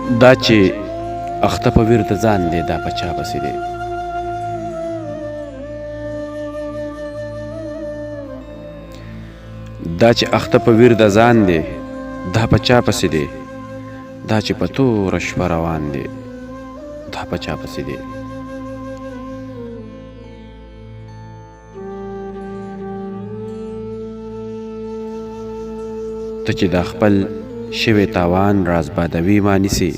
دا چې اخته په ویر د ځان دی دا په چا پسې دی. دا چې اخته په ویر د ځان دی دا په چا پسې دی. دا چې په توره شپه روان دی دا په چا پسې دی. ته چې دا خپل شوی تاوان راز بادوي ما نیسي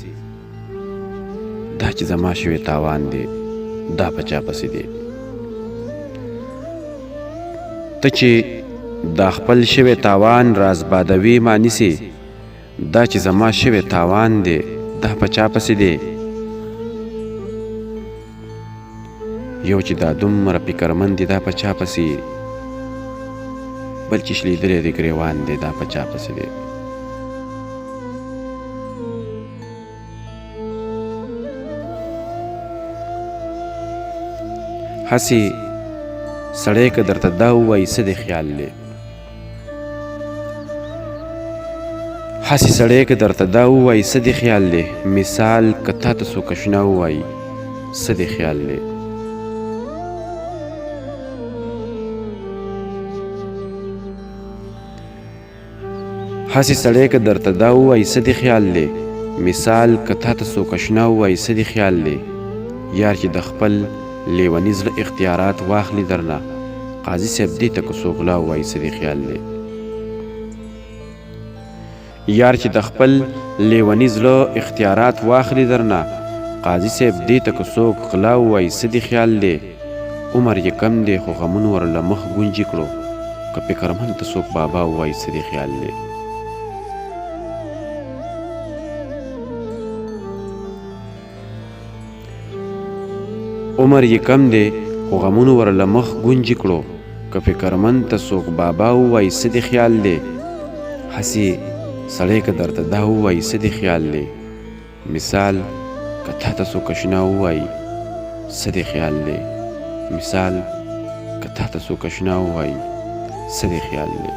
دا چې زما شوی تاوان دی دا په چا پسې دی. ته چې دا خپل شوی تاوان راز بادوي ما نیسي دا چې زما شوی تاوان دی دا په چا پسې دی. یو چې دا دومره فکرمند دی دا په چا پسې بل چې شلیدلی دی ګریوان دی دا په چا پسې دی. هسې سړی که درته دا ووایي څه دې خیال دی. هسې سړی که درته دا ووایي څه دې خیال دی. مثال که تا ته څوک اشنا ووایي څه دې خیال دی. هسې سړی که درته دا ووایي څه دې خیال دی. مثال که تا ته څوک اشنا ووایي څه دې خیال دی. یار چې د خپل لیوني زړه اختیارات واخلي درنه قاضي صاحب دې ته که څوک غلا ووایي څه دې خیال دی. یار چې د خپل لیوني زړه اختیارات واخلي درنه قاضي صاحب دې ته که څوک غلا ووایي څه دې خیال دی. عمر یې کم دی خو غمونو ورله مخ ګونجي کړو که فکرمند ته څوک بابا ووایي څه دې خیال دی. عمر یې کم دی خو غمونو ورله مخ ګونجي کړو که فکرمند ته څوک بابا ووایي څه دې خیال دی. هسې سړی که درته دا ووایي څه دې خیال دی. مثال که تا ته څوک اشنا ووایي څه دې خیال دی. مثال که تا ته څوک اشنا ووایي څه دې خیال دی.